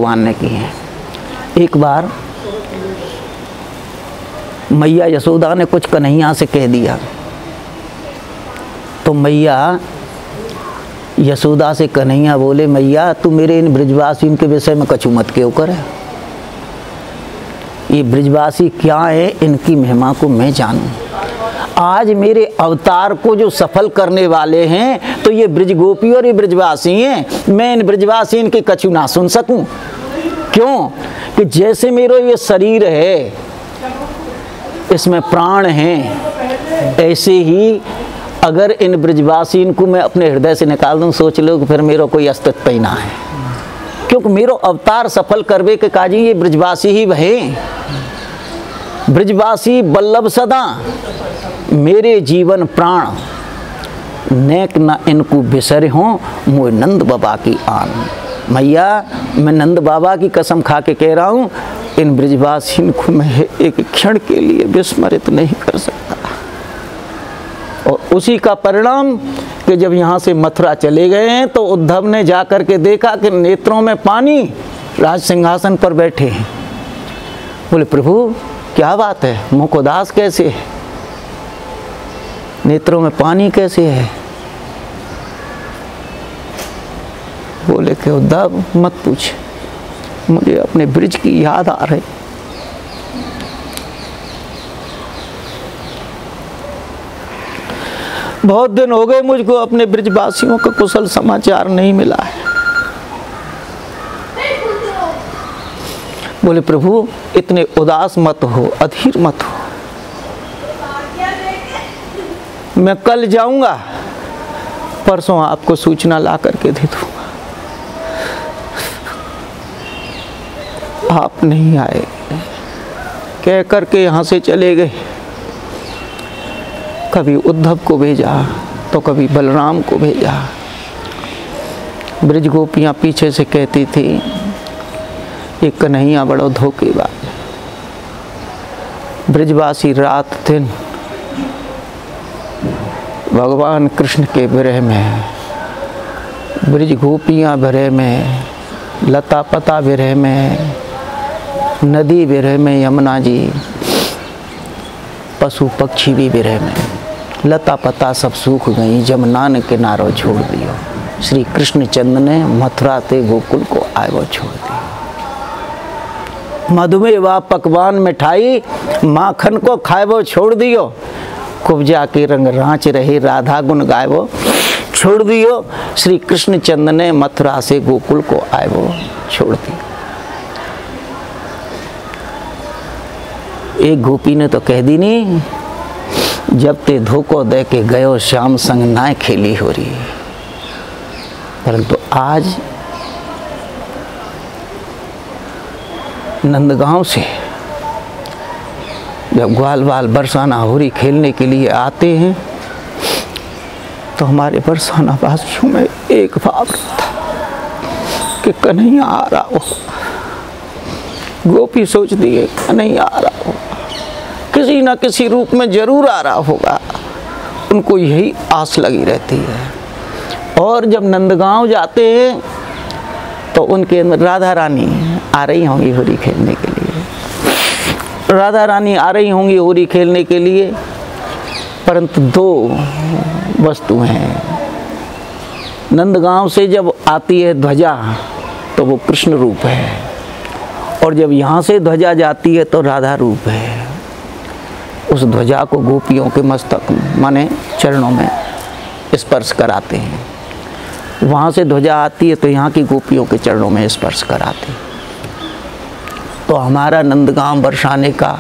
भगवान ने की हैं। एक बार मैया यशोदा ने कुछ कन्हैया से कह दिया, तो मैया यशोदा से कन्हैया बोले, मैया तू मेरे इन ब्रजवासियों के विषय में कछु मत क्यों करे, ये ब्रजवासी क्या है, इनकी महिमा को मैं जानूं। आज मेरे अवतार को जो सफल करने वाले हैं तो ये ब्रज गोपी और ये ब्रजवासी हैं, मैं इन ब्रजवासी इनके कछु ना सुन सकूं। क्यों कि जैसे मेरा ये शरीर है, इसमें प्राण हैं, ऐसे ही अगर इन ब्रजवासी को मैं अपने हृदय से निकाल दूं, सोच लो कि फिर मेरा कोई अस्तित्व ही ना है। क्योंकि मेरो अवतार सफल करवे के काजी ये ब्रजवासी ही वहे, ब्रजवासी बल्लभ सदा मेरे जीवन प्राण, नेक न इनको बिसरे हों मोह नंद बाबा की आन। मैया मैं नंद बाबा की कसम खा के कह रहा हूँ, इन ब्रजवासी को मैं एक क्षण के लिए विस्मरित नहीं कर सकता। और उसी का परिणाम कि जब यहाँ से मथुरा चले गए हैं तो उद्धव ने जाकर के देखा कि नेत्रों में पानी, राज सिंहासन पर बैठे हैं। बोले प्रभु क्या बात है, मुख उदास कैसे है, नेत्रों में पानी कैसे है। बोले कि उद्धव मत पूछ, मुझे अपने ब्रिज की याद आ रही। बहुत दिन हो गए मुझको अपने ब्रजवासियों का कुशल समाचार नहीं मिला है। बोले प्रभु इतने उदास मत हो, अधीर मत हो, मैं कल जाऊंगा, परसों आपको सूचना ला करके दे दूंगा। आप नहीं आए, कह करके यहाँ से चले गए। कभी उद्धव को भेजा तो कभी बलराम को भेजा। ब्रज गोपियाँ पीछे से कहती थी ये कन्हैया बड़ो धोखेबाज, ब्रजवासी रात दिन भगवान कृष्ण के विरह में, ब्रज गोपियाँ विरह में, लता पता विरह में, नदी विरह में, यमुना जी, पशु पक्षी भी विरह में, लता पता सब सूख गई, जमुना ने किनारो छोड़ दियो, श्री कृष्ण चंद्र ने मथुरा ते गोकुल को आयो छोड़ दिया। मधुमेह व पकवान मिठाई माखन को खाएबो छोड़ दियो, कुब्जा के रंग रांच रहे राधा गुण गायबो छोड़ दियो, श्री कृष्ण चंद्र ने मथुरा से गोकुल को आयो छोड़ दियो। एक गोपी ने तो कह दी नहीं, जब ते धोखो दे के गयो श्याम संग नाय खेली हो रही। परंतु आज नंदगांव से जब ग्वाल बाल बरसाना होरी खेलने के लिए आते हैं तो हमारे बरसाना वासियों में एक भाव था कि कन्हैया आ रहा हो। गोपी सोचती है कन्हैया आ रहा हो, किसी न किसी रूप में जरूर आ रहा होगा, उनको यही आस लगी रहती है। और जब नंदगांव जाते हैं तो उनके अंदर राधा रानी आ रही होंगी होली खेलने के लिए, राधा रानी आ रही होंगी होली खेलने के लिए, परंतु दो वस्तु हैं। नंदगांव से जब आती है ध्वजा तो वो कृष्ण रूप है, और जब यहाँ से ध्वजा जाती है तो राधा रूप है। उस ध्वजा को गोपियों के मस्तक माने चरणों में स्पर्श कराते हैं, वहाँ से ध्वजा आती है तो यहाँ की गोपियों के चरणों में स्पर्श कराते हैं। तो हमारा नंदगांव बरसाने का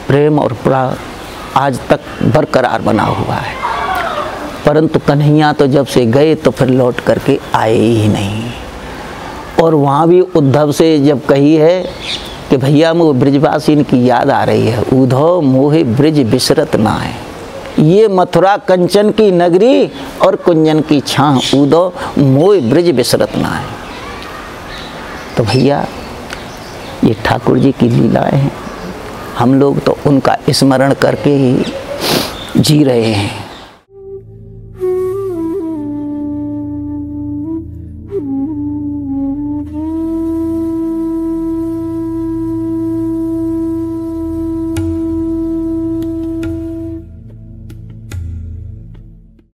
प्रेम और आज तक बरकरार बना हुआ है। परंतु कन्हैया तो जब से गए तो फिर लौट करके आए ही नहीं। और वहाँ भी उद्धव से जब कही है कि भैया मुझे ब्रजवासी की याद आ रही है, उद्धव मोहे ब्रज बिसरत ना है, ये मथुरा कंचन की नगरी और कुंजन की छां, उद्धव मोहे ब्रज बिसरत ना है। तो भैया ये ठाकुर जी की लीलाएं हैं, हम लोग तो उनका स्मरण करके ही जी रहे हैं।